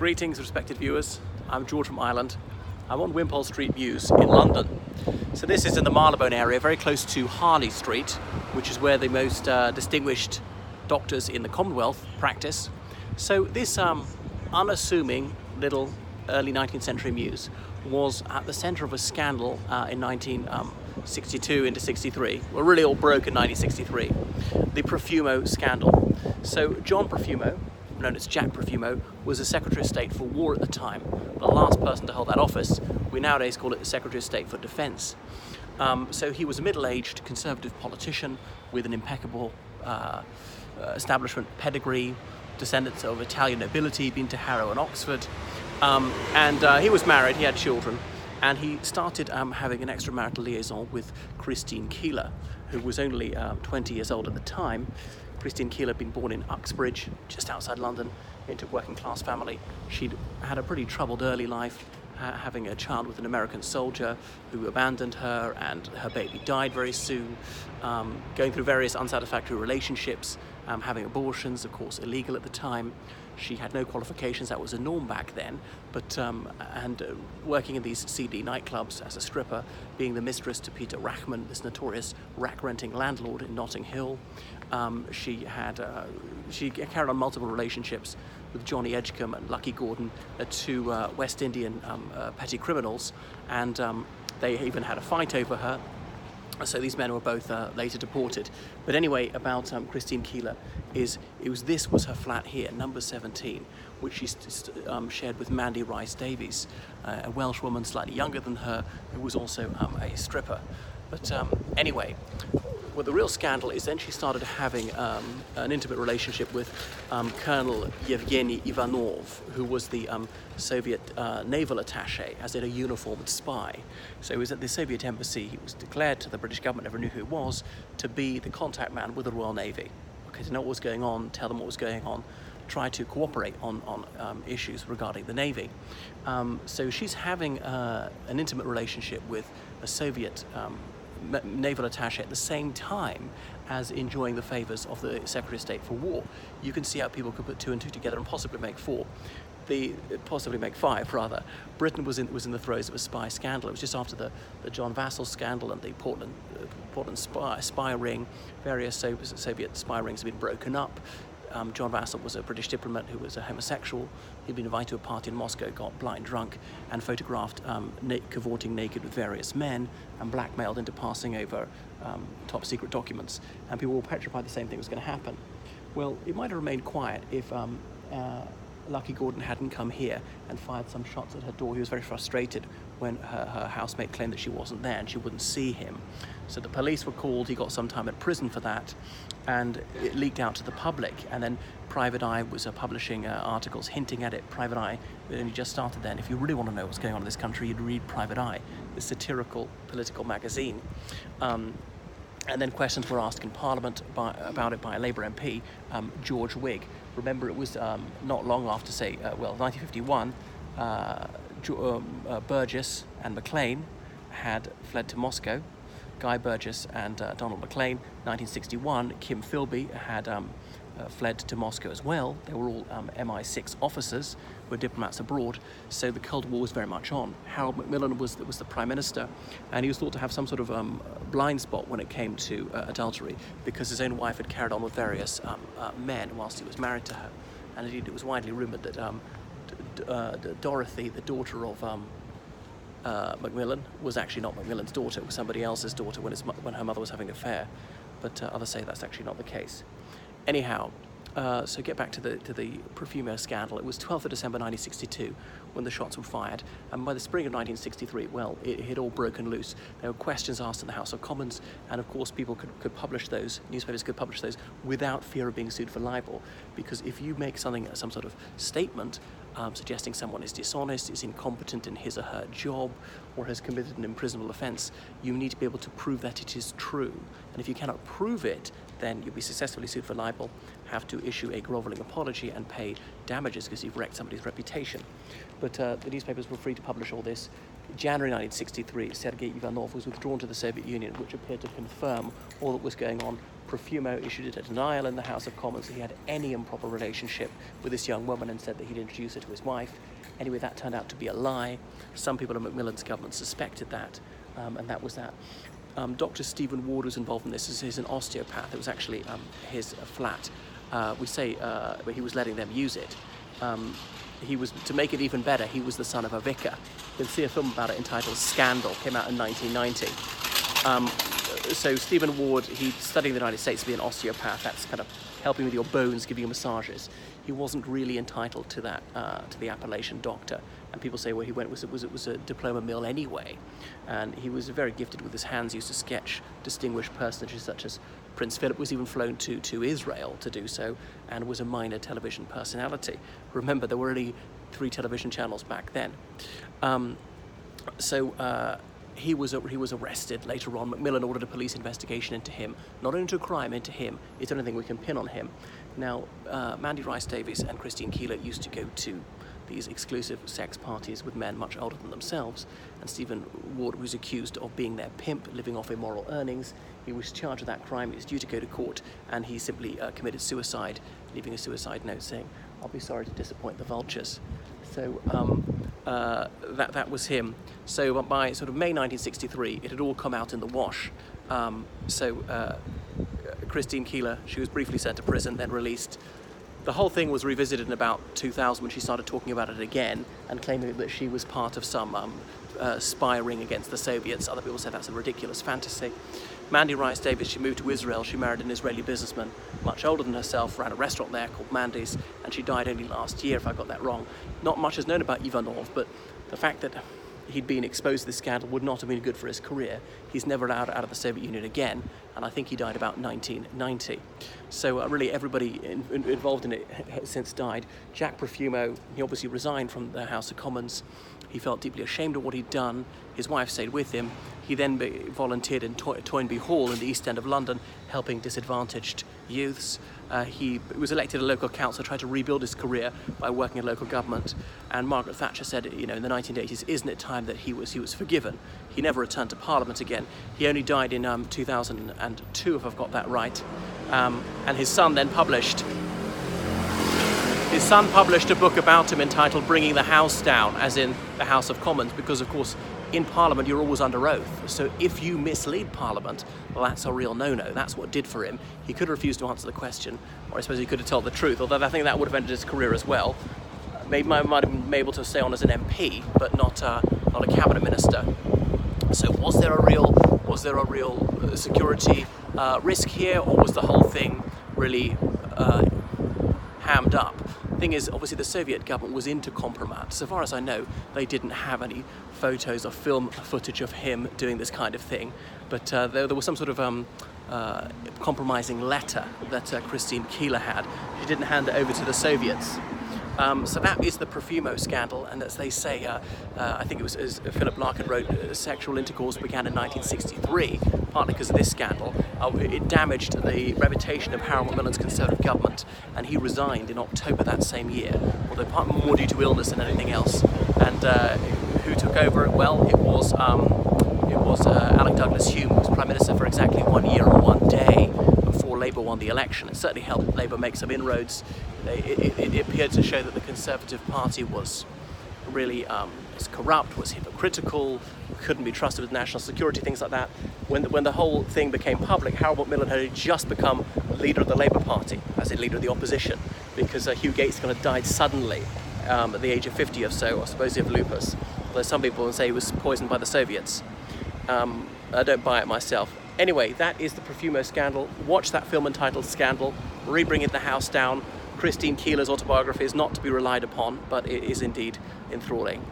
Greetings, respected viewers. I'm George from Ireland. I'm on Wimpole Street Mews in London. So this is in the Marylebone area, very close to Harley Street, which is where the most distinguished doctors in the Commonwealth practice. So this unassuming little early 19th century mews was at the centre of a scandal in 1962 into 63. Well, really all broke in 1963. The Profumo Scandal. So John Profumo, known as Jack Profumo, was the Secretary of State for War at the time, the last person to hold that office. We nowadays call it the Secretary of State for Defence. So he was a middle-aged conservative politician with an impeccable establishment pedigree, descendants of Italian nobility, been to Harrow and Oxford, and he was married, he had children, and he started having an extramarital liaison with Christine Keeler, who was only 20 years old at the time. Christine Keeler had been born in Uxbridge, just outside London, into a working class family. She'd had a pretty troubled early life, having a child with an American soldier who abandoned her, and her baby died very soon, going through various unsatisfactory relationships, having abortions, of course illegal at the time. She had no qualifications, that was a norm back then, but working in these seedy nightclubs as a stripper, being the mistress to Peter Rachman, this notorious rack-renting landlord in Notting Hill. She carried on multiple relationships with Johnny Edgecombe and Lucky Gordon, two West Indian petty criminals, and they even had a fight over her. So these men were both later deported. But anyway, about Christine Keeler, this was her flat here, number 17, which she shared with Mandy Rice-Davies, a Welsh woman slightly younger than her, who was also a stripper. But anyway, well, the real scandal is then she started having an intimate relationship with Colonel Yevgeny Ivanov, who was the Soviet naval attaché, as in a uniformed spy. So he was at the Soviet embassy. He was declared to the British government, never knew who he was, to be the contact man with the Royal Navy. Okay, to know what was going on, tell them what was going on, try to cooperate on issues regarding the Navy. So she's having an intimate relationship with a Soviet naval attaché at the same time as enjoying the favours of the Secretary of State for War. You can see how people could put two and two together and possibly make possibly make five, rather. Britain was in the throes of a spy scandal. It was just after the John Vassell scandal and the Portland spy ring. Various Soviet spy rings had been broken up. John Vassell was a British diplomat who was a homosexual. He'd been invited to a party in Moscow, got blind drunk, and photographed cavorting naked with various men, and blackmailed into passing over top secret documents. And people were petrified the same thing was going to happen. Well, it might have remained quiet if Lucky Gordon hadn't come here and fired some shots at her door. He was very frustrated when her housemate claimed that she wasn't there and she wouldn't see him. So the police were called, he got some time in prison for that, and it leaked out to the public. And then Private Eye was publishing articles hinting at it. Private Eye, it only just started then. If you really want to know what's going on in this country, you'd read Private Eye, the satirical political magazine. And then questions were asked in Parliament about it by a Labour MP, George Wigg. Remember, it was not long after, 1951, Burgess and Maclean had fled to Moscow. Guy Burgess and Donald Maclean. 1961, Kim Philby had fled to Moscow as well. They were all MI6 officers, were diplomats abroad, so the Cold War was very much on. Harold Macmillan was the Prime Minister, and he was thought to have some sort of blind spot when it came to adultery, because his own wife had carried on with various men whilst he was married to her. And indeed it was widely rumoured that Dorothy, the daughter of Macmillan, was actually not Macmillan's daughter, it was somebody else's daughter when her mother was having an affair, but others say that's actually not the case. Anyhow, so get back to the Profumo scandal. It was 12th of December 1962 when the shots were fired, and by the spring of 1963, well, it had all broken loose. There were questions asked in the House of Commons, and of course people could publish those, newspapers could publish those without fear of being sued for libel, because if you make some sort of statement suggesting someone is dishonest, is incompetent in his or her job, or has committed an imprisonable offence, you need to be able to prove that it is true. And if you cannot prove it, then you'll be successfully sued for libel, have to issue a grovelling apology and pay damages because you've wrecked somebody's reputation. But the newspapers were free to publish all this, January 1963, Sergei Ivanov was withdrawn to the Soviet Union, which appeared to confirm all that was going on. Profumo issued a denial in the House of Commons that he had any improper relationship with this young woman and said that he'd introduced her to his wife. Anyway, that turned out to be a lie. Some people in Macmillan's government suspected that, and that was that. Dr. Stephen Ward was involved in this. He's an osteopath. It was actually his flat. We say he was letting them use it. He was, to make it even better, he was the son of a vicar. You can see a film about it entitled Scandal, came out in 1990. So Stephen Ward, he studied in the United States to be an osteopath. That's kind of helping with your bones, giving you massages. He wasn't really entitled to that, to the appellation doctor. And people say, well, it was a diploma mill anyway. And he was very gifted with his hands. He used to sketch distinguished personages such as Prince Philip. Was even flown to Israel to do so, and was a minor television personality. Remember, there were only 3 television channels back then. He was arrested later on. Macmillan ordered a police investigation into him, not into a crime, into him. It's the only thing we can pin on him. Now, Mandy Rice-Davies and Christine Keeler used to go to these exclusive sex parties with men much older than themselves, and Stephen Ward was accused of being their pimp, living off immoral earnings. He was charged with that crime. He was due to go to court, and he simply committed suicide, leaving a suicide note saying, "I'll be sorry to disappoint the vultures." So that was him. So by sort of May 1963, it had all come out in the wash. Christine Keeler, she was briefly sent to prison, then released. The whole thing was revisited in about 2000 when she started talking about it again and claiming that she was part of some spy ring against the Soviets. Other people said that's a ridiculous fantasy. Mandy Rice-Davies, she moved to Israel. She married an Israeli businessman, much older than herself, ran a restaurant there called Mandy's, and she died only last year, if I got that wrong. Not much is known about Ivanov, but the fact that he'd been exposed to this scandal would not have been good for his career. He's never allowed out of the Soviet Union again, and I think he died about 1990. So really everybody involved in it has since died. Jack Profumo, he obviously resigned from the House of Commons. He felt deeply ashamed of what he'd done. His wife stayed with him. He then volunteered in Toynbee Hall in the East End of London, helping disadvantaged youths. He was elected a local councillor, tried to rebuild his career by working in local government. And Margaret Thatcher said, in the 1980s, isn't it time that he was forgiven? He never returned to Parliament again. He only died in 2002, if I've got that right. And his son then published a book about him entitled Bringing the House Down, as in the House of Commons, because of course in Parliament you're always under oath. So if you mislead Parliament, well, that's a real no-no. That's what did for him. He could have refused to answer the question, or I suppose he could have told the truth, although I think that would have ended his career as well. Maybe might have been able to stay on as an MP, but not a cabinet minister. So was there a real security risk here, or was the whole thing really hammed up? The thing is, obviously the Soviet government was into compromat. So far as I know, they didn't have any photos or film footage of him doing this kind of thing, but there was some sort of compromising letter that Christine Keeler had. She didn't hand it over to the Soviets. So that is the Profumo scandal, and as they say, I think it was, as Philip Larkin wrote, sexual intercourse began in 1963, partly because of this scandal. It damaged the reputation of Harold Macmillan's Conservative government, and he resigned in October that same year, although partly more due to illness than anything else. And who took over? Well, it was Alec Douglas-Hume, who was Prime Minister for exactly 1 year and 1 day before Labour won the election. It certainly helped Labour make some inroads. It appeared to show that the Conservative Party was really was corrupt, was hypocritical, couldn't be trusted with national security, things like that. When the whole thing became public, Harold Macmillan had just become leader of the Labour Party, as in leader of the opposition, because Hugh Gates kind of died suddenly at the age of 50 or so, I suppose, of lupus. Although some people say he was poisoned by the Soviets. I don't buy it myself. Anyway, that is the Profumo scandal. Watch that film entitled Scandal, Rebringing the House Down. Christine Keeler's autobiography is not to be relied upon, but it is indeed enthralling.